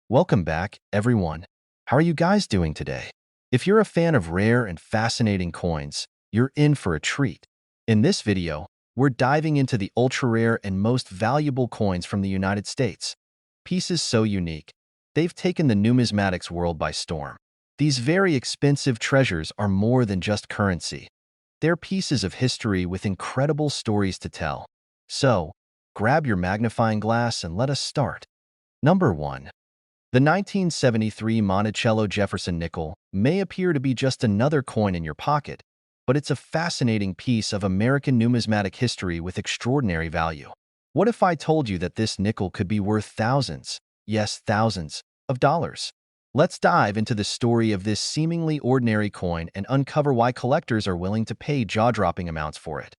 Welcome back, everyone. How are you guys doing today? If you're a fan of rare and fascinating coins, you're in for a treat. In this video, we're diving into the ultra-rare and most valuable coins from the United States. Pieces so unique, they've taken the numismatics world by storm. These very expensive treasures are more than just currency. They're pieces of history with incredible stories to tell. So, grab your magnifying glass and let us start. Number 1. The 1973 Monticello Jefferson nickel may appear to be just another coin in your pocket, but it's a fascinating piece of American numismatic history with extraordinary value. What if I told you that this nickel could be worth thousands, yes, thousands, of dollars? Let's dive into the story of this seemingly ordinary coin and uncover why collectors are willing to pay jaw-dropping amounts for it.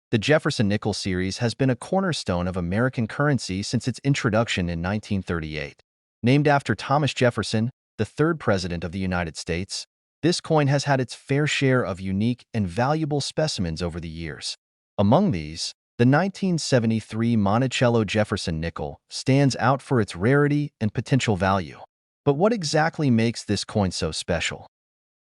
The Jefferson nickel series has been a cornerstone of American currency since its introduction in 1938. Named after Thomas Jefferson, the third president of the United States, this coin has had its fair share of unique and valuable specimens over the years. Among these, the 1973 Monticello Jefferson nickel stands out for its rarity and potential value. But what exactly makes this coin so special?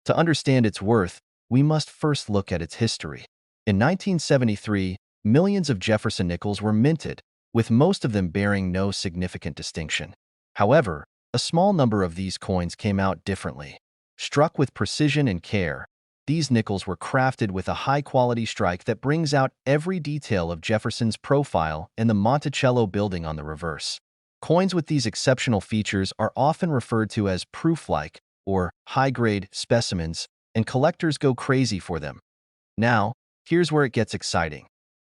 To understand its worth, we must first look at its history. In 1973, millions of Jefferson nickels were minted, with most of them bearing no significant distinction. However, a small number of these coins came out differently. Struck with precision and care, these nickels were crafted with a high-quality strike that brings out every detail of Jefferson's profile and the Monticello building on the reverse. Coins with these exceptional features are often referred to as proof-like or high-grade specimens, and collectors go crazy for them. Now, here's where it gets exciting.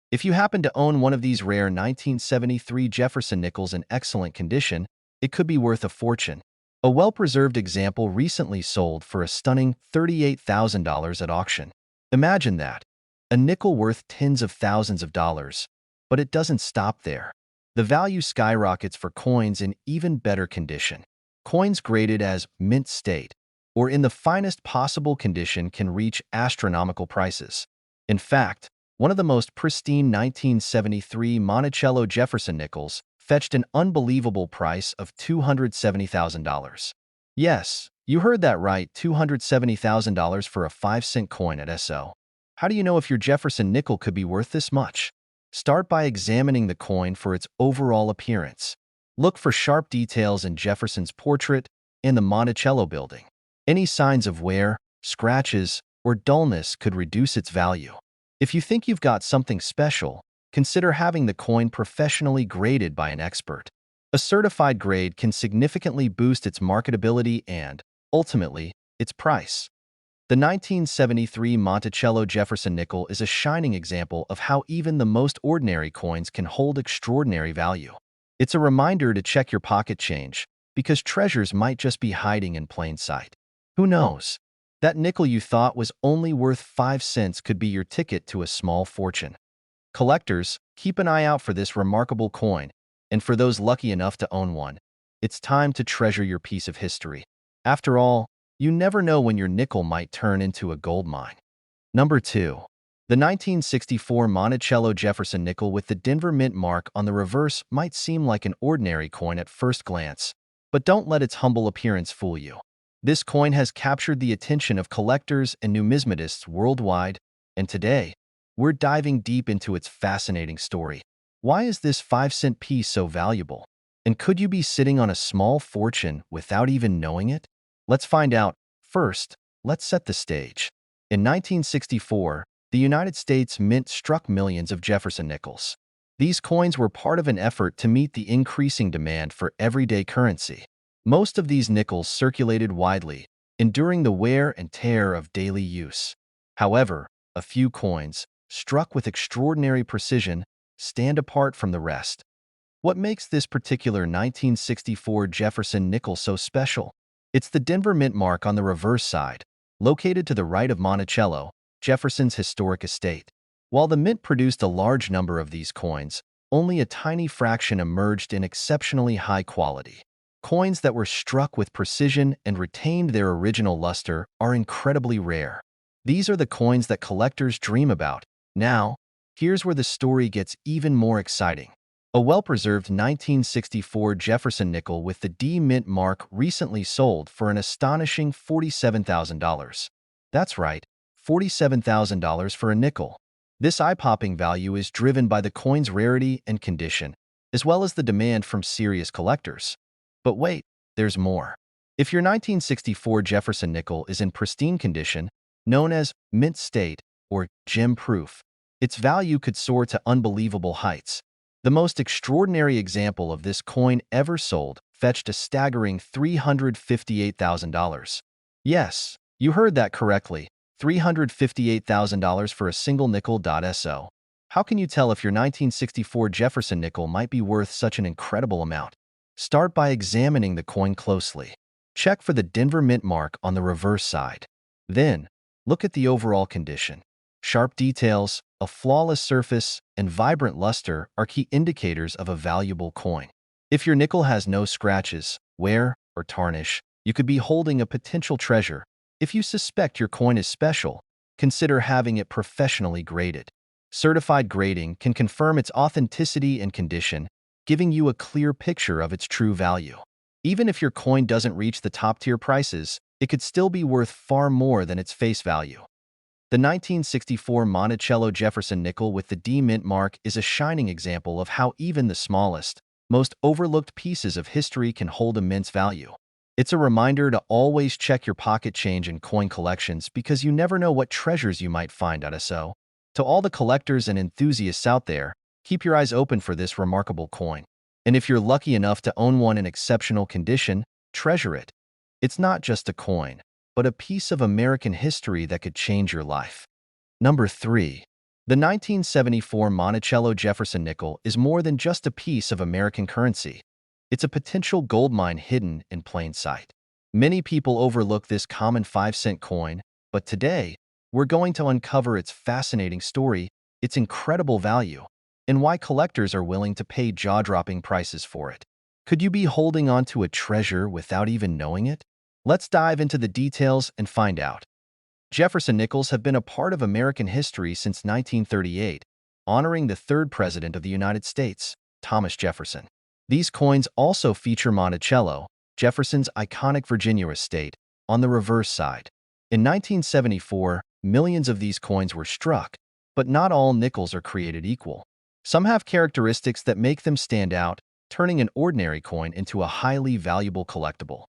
If you happen to own one of these rare 1973 Jefferson nickels in excellent condition, it could be worth a fortune. A well-preserved example recently sold for a stunning $38,000 at auction. Imagine that. A nickel worth tens of thousands of dollars. But it doesn't stop there. The value skyrockets for coins in even better condition. Coins graded as mint state, or in the finest possible condition, can reach astronomical prices. In fact, one of the most pristine 1973 Monticello Jefferson nickels fetched an unbelievable price of $270,000. Yes, you heard that right, $270,000 for a 5-cent coin at SO. How do you know if your Jefferson nickel could be worth this much? Start by examining the coin for its overall appearance. Look for sharp details in Jefferson's portrait and the Monticello building. Any signs of wear, scratches, or dullness could reduce its value. If you think you've got something special, consider having the coin professionally graded by an expert. A certified grade can significantly boost its marketability and, ultimately, its price. The 1973 Monticello Jefferson nickel is a shining example of how even the most ordinary coins can hold extraordinary value. It's a reminder to check your pocket change, because treasures might just be hiding in plain sight. Who knows? That nickel you thought was only worth 5 cents could be your ticket to a small fortune. Collectors, keep an eye out for this remarkable coin, and for those lucky enough to own one, it's time to treasure your piece of history. After all, you never know when your nickel might turn into a gold mine. Number 2. The 1964 Monticello Jefferson nickel with the Denver Mint mark on the reverse might seem like an ordinary coin at first glance, but don't let its humble appearance fool you. This coin has captured the attention of collectors and numismatists worldwide, and today, we're diving deep into its fascinating story. Why is this 5-cent piece so valuable? And could you be sitting on a small fortune without even knowing it? Let's find out. First, let's set the stage. In 1964, the United States Mint struck millions of Jefferson nickels. These coins were part of an effort to meet the increasing demand for everyday currency. Most of these nickels circulated widely, enduring the wear and tear of daily use. However, a few coins, struck with extraordinary precision, stand apart from the rest. What makes this particular 1964 Jefferson nickel so special? It's the Denver Mint mark on the reverse side, located to the right of Monticello, Jefferson's historic estate. While the Mint produced a large number of these coins, only a tiny fraction emerged in exceptionally high quality. Coins that were struck with precision and retained their original luster are incredibly rare. These are the coins that collectors dream about. Now, here's where the story gets even more exciting. A well-preserved 1964 Jefferson nickel with the D Mint mark recently sold for an astonishing $47,000. That's right, $47,000 for a nickel. This eye-popping value is driven by the coin's rarity and condition, as well as the demand from serious collectors. But wait, there's more. If your 1964 Jefferson nickel is in pristine condition, known as mint state or gem-proof, its value could soar to unbelievable heights. The most extraordinary example of this coin ever sold fetched a staggering $358,000. Yes, you heard that correctly, $358,000 for a single nickel.so. How can you tell if your 1964 Jefferson nickel might be worth such an incredible amount? Start by examining the coin closely. Check for the Denver Mint mark on the reverse side. Then, look at the overall condition. Sharp details, a flawless surface, and vibrant luster are key indicators of a valuable coin. If your nickel has no scratches, wear, or tarnish, you could be holding a potential treasure. If you suspect your coin is special, consider having it professionally graded. Certified grading can confirm its authenticity and condition, giving you a clear picture of its true value. Even if your coin doesn't reach the top-tier prices, it could still be worth far more than its face value. The 1964 Monticello Jefferson nickel with the D Mint mark is a shining example of how even the smallest, most overlooked pieces of history can hold immense value. It's a reminder to always check your pocket change and coin collections because you never know what treasures you might find at so. To all the collectors and enthusiasts out there, keep your eyes open for this remarkable coin. And if you're lucky enough to own one in exceptional condition, treasure it. It's not just a coin, but a piece of American history that could change your life. Number 3. The 1974 Monticello Jefferson nickel is more than just a piece of American currency. It's a potential goldmine hidden in plain sight. Many people overlook this common 5-cent coin, but today, we're going to uncover its fascinating story, its incredible value, and why collectors are willing to pay jaw-dropping prices for it. Could you be holding on to a treasure without even knowing it? Let's dive into the details and find out. Jefferson nickels have been a part of American history since 1938, honoring the third president of the United States, Thomas Jefferson. These coins also feature Monticello, Jefferson's iconic Virginia estate, on the reverse side. In 1974, millions of these coins were struck, but not all nickels are created equal. Some have characteristics that make them stand out, turning an ordinary coin into a highly valuable collectible.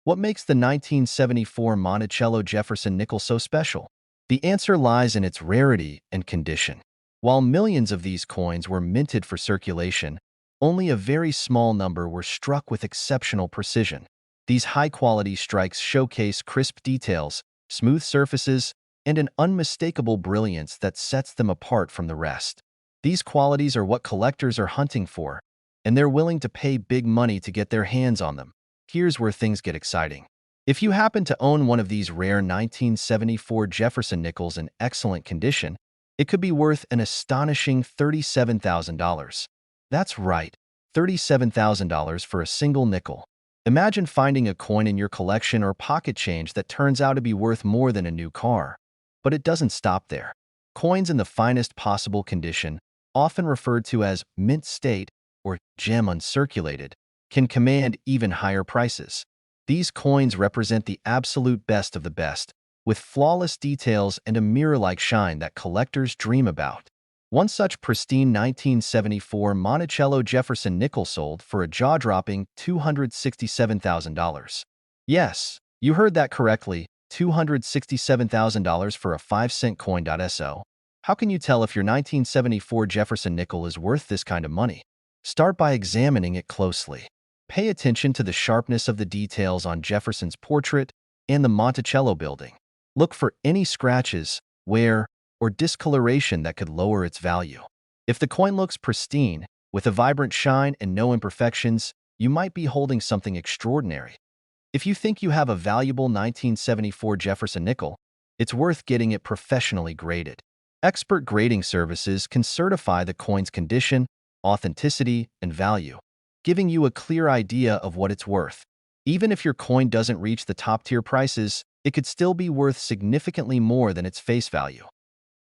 What makes the 1974 Monticello Jefferson nickel so special? The answer lies in its rarity and condition. While millions of these coins were minted for circulation, only a very small number were struck with exceptional precision. These high-quality strikes showcase crisp details, smooth surfaces, and an unmistakable brilliance that sets them apart from the rest. These qualities are what collectors are hunting for, and they're willing to pay big money to get their hands on them. Here's where things get exciting. If you happen to own one of these rare 1974 Jefferson nickels in excellent condition, it could be worth an astonishing $37,000. That's right, $37,000 for a single nickel. Imagine finding a coin in your collection or pocket change that turns out to be worth more than a new car. But it doesn't stop there. Coins in the finest possible condition, often referred to as mint state or gem uncirculated, can command even higher prices. These coins represent the absolute best of the best, with flawless details and a mirror-like shine that collectors dream about. One such pristine 1974 Monticello Jefferson nickel sold for a jaw-dropping $267,000. Yes, you heard that correctly, $267,000 for a 5-cent coin.so. How can you tell if your 1974 Jefferson nickel is worth this kind of money? Start by examining it closely. Pay attention to the sharpness of the details on Jefferson's portrait and the Monticello building. Look for any scratches, wear, or discoloration that could lower its value. If the coin looks pristine, with a vibrant shine and no imperfections, you might be holding something extraordinary. If you think you have a valuable 1974 Jefferson nickel, it's worth getting it professionally graded. Expert grading services can certify the coin's condition, authenticity, and value, giving you a clear idea of what it's worth. Even if your coin doesn't reach the top-tier prices, it could still be worth significantly more than its face value.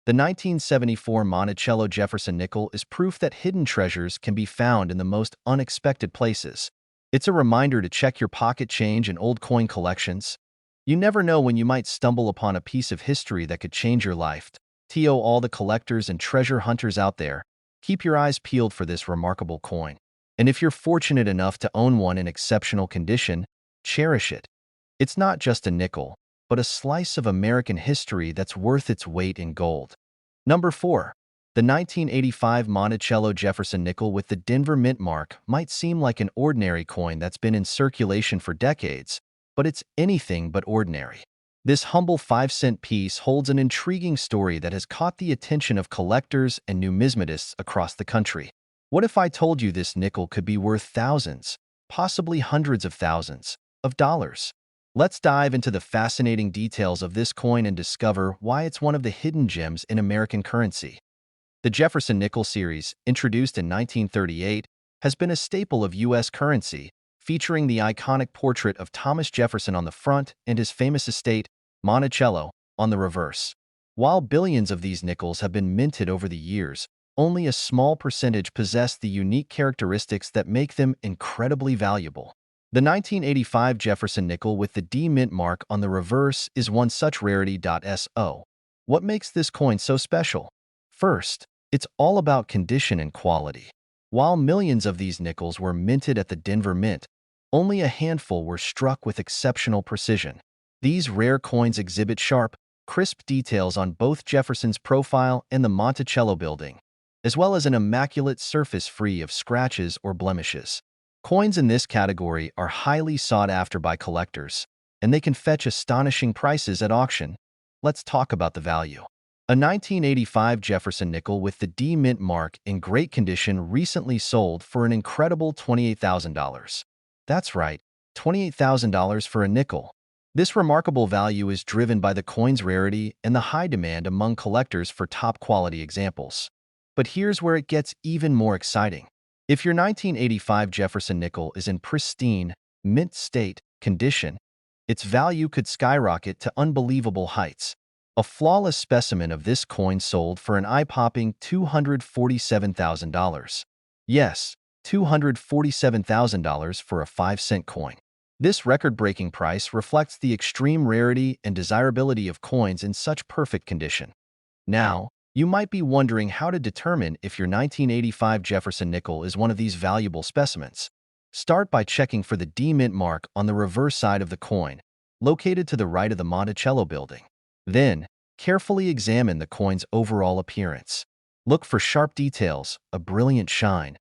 The 1974 Monticello Jefferson nickel is proof that hidden treasures can be found in the most unexpected places. It's a reminder to check your pocket change and old coin collections. You never know when you might stumble upon a piece of history that could change your life. To all the collectors and treasure hunters out there, keep your eyes peeled for this remarkable coin. And if you're fortunate enough to own one in exceptional condition, cherish it. It's not just a nickel, but a slice of American history that's worth its weight in gold. Number 4. The 1985 Monticello Jefferson nickel with the Denver Mint mark might seem like an ordinary coin that's been in circulation for decades, but it's anything but ordinary. This humble 5-cent piece holds an intriguing story that has caught the attention of collectors and numismatists across the country. What if I told you this nickel could be worth thousands, possibly hundreds of thousands, of dollars? Let's dive into the fascinating details of this coin and discover why it's one of the hidden gems in American currency. The Jefferson nickel series, introduced in 1938, has been a staple of U.S. currency, featuring the iconic portrait of Thomas Jefferson on the front and his famous estate, Monticello, on the reverse. While billions of these nickels have been minted over the years, only a small percentage possess the unique characteristics that make them incredibly valuable. The 1985 Jefferson nickel with the D Mint mark on the reverse is one such rarity. So, what makes this coin so special? First, it's all about condition and quality. While millions of these nickels were minted at the Denver Mint, only a handful were struck with exceptional precision. These rare coins exhibit sharp, crisp details on both Jefferson's profile and the Monticello building, as well as an immaculate surface free of scratches or blemishes. Coins in this category are highly sought after by collectors, and they can fetch astonishing prices at auction. Let's talk about the value. A 1985 Jefferson nickel with the D Mint mark in great condition recently sold for an incredible $28,000. That's right, $28,000 for a nickel. This remarkable value is driven by the coin's rarity and the high demand among collectors for top-quality examples. But here's where it gets even more exciting. If your 1985 Jefferson nickel is in pristine, mint state condition, its value could skyrocket to unbelievable heights. A flawless specimen of this coin sold for an eye-popping $247,000. Yes, $247,000 for a 5-cent coin. This record-breaking price reflects the extreme rarity and desirability of coins in such perfect condition. Now, you might be wondering how to determine if your 1985 Jefferson nickel is one of these valuable specimens. Start by checking for the D Mint mark on the reverse side of the coin, located to the right of the Monticello building. Then, carefully examine the coin's overall appearance. Look for sharp details, a brilliant shine,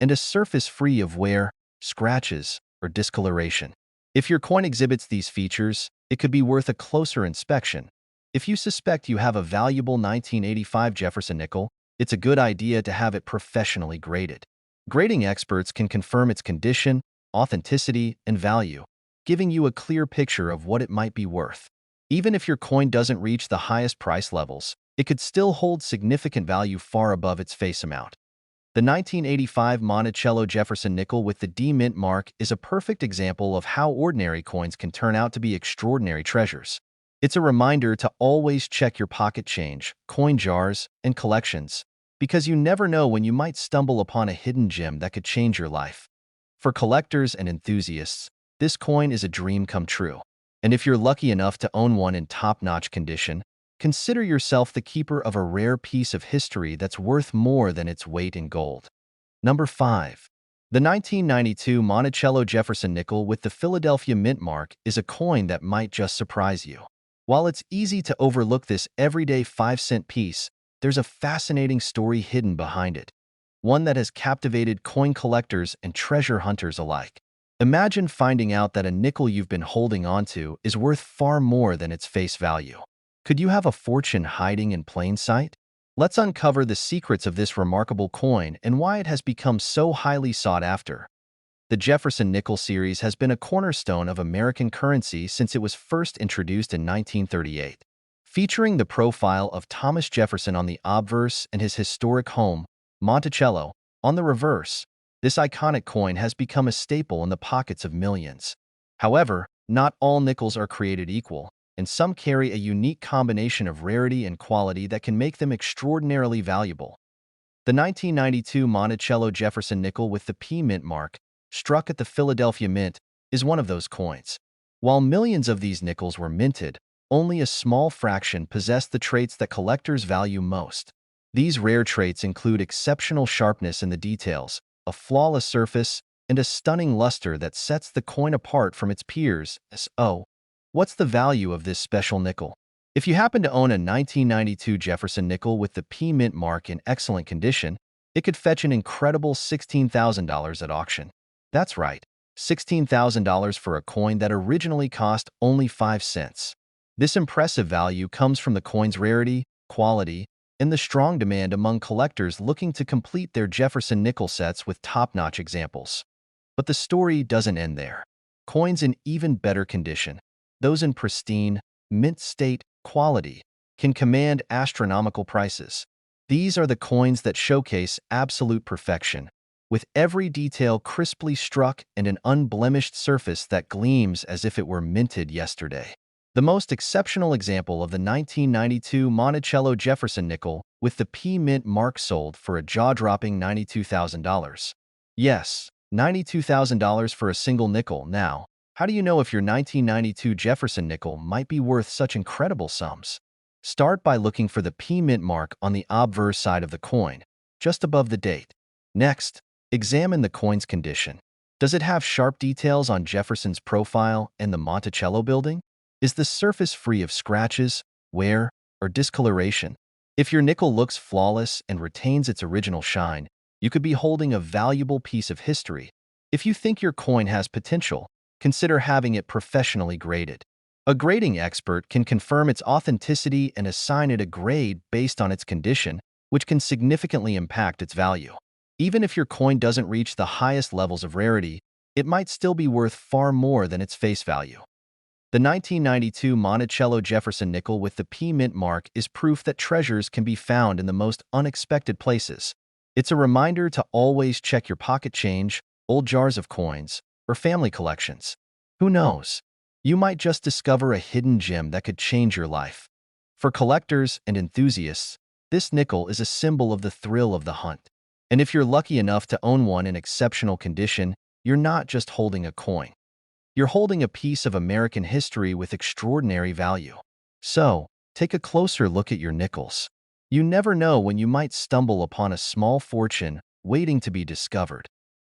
and a surface free of wear, scratches, or discoloration. If your coin exhibits these features, it could be worth a closer inspection. If you suspect you have a valuable 1985 Jefferson nickel, it's a good idea to have it professionally graded. Grading experts can confirm its condition, authenticity, and value, giving you a clear picture of what it might be worth. Even if your coin doesn't reach the highest price levels, it could still hold significant value far above its face amount. The 1985 Monticello Jefferson nickel with the D Mint mark is a perfect example of how ordinary coins can turn out to be extraordinary treasures. It's a reminder to always check your pocket change, coin jars, and collections, because you never know when you might stumble upon a hidden gem that could change your life. For collectors and enthusiasts, this coin is a dream come true. And if you're lucky enough to own one in top-notch condition, consider yourself the keeper of a rare piece of history that's worth more than its weight in gold. Number 5. The 1992 Monticello Jefferson nickel with the Philadelphia Mint mark is a coin that might just surprise you. While it's easy to overlook this everyday 5-cent piece, there's a fascinating story hidden behind it, one that has captivated coin collectors and treasure hunters alike. Imagine finding out that a nickel you've been holding onto is worth far more than its face value. Could you have a fortune hiding in plain sight? Let's uncover the secrets of this remarkable coin and why it has become so highly sought after. The Jefferson nickel series has been a cornerstone of American currency since it was first introduced in 1938. Featuring the profile of Thomas Jefferson on the obverse and his historic home, Monticello, on the reverse, this iconic coin has become a staple in the pockets of millions. However, not all nickels are created equal. and some carry a unique combination of rarity and quality that can make them extraordinarily valuable. The 1992 Monticello Jefferson nickel with the P Mint mark, struck at the Philadelphia Mint, is one of those coins. While millions of these nickels were minted, only a small fraction possessed the traits that collectors value most. These rare traits include exceptional sharpness in the details, a flawless surface, and a stunning luster that sets the coin apart from its peers. So, what's the value of this special nickel? If you happen to own a 1992 Jefferson nickel with the P Mint mark in excellent condition, it could fetch an incredible $16,000 at auction. That's right, $16,000 for a coin that originally cost only 5 cents. This impressive value comes from the coin's rarity, quality, and the strong demand among collectors looking to complete their Jefferson nickel sets with top-notch examples. But the story doesn't end there. Coins in even better condition, those in pristine, mint state quality, can command astronomical prices. These are the coins that showcase absolute perfection, with every detail crisply struck and an unblemished surface that gleams as if it were minted yesterday. The most exceptional example of the 1992 Monticello Jefferson nickel with the P Mint mark sold for a jaw-dropping $92,000. Yes, $92,000 for a single nickel. Now, how do you know if your 1992 Jefferson nickel might be worth such incredible sums? Start by looking for the P Mint mark on the obverse side of the coin, just above the date. Next, examine the coin's condition. Does it have sharp details on Jefferson's profile and the Monticello building? Is the surface free of scratches, wear, or discoloration? If your nickel looks flawless and retains its original shine, you could be holding a valuable piece of history. If you think your coin has potential, consider having it professionally graded. A grading expert can confirm its authenticity and assign it a grade based on its condition, which can significantly impact its value. Even if your coin doesn't reach the highest levels of rarity, it might still be worth far more than its face value. The 1992 Monticello Jefferson nickel with the P Mint mark is proof that treasures can be found in the most unexpected places. It's a reminder to always check your pocket change, old jars of coins, or family collections. Who knows? You might just discover a hidden gem that could change your life. For collectors and enthusiasts, this nickel is a symbol of the thrill of the hunt. And if you're lucky enough to own one in exceptional condition, you're not just holding a coin. You're holding a piece of American history with extraordinary value. So, take a closer look at your nickels. You never know when you might stumble upon a small fortune waiting to be discovered.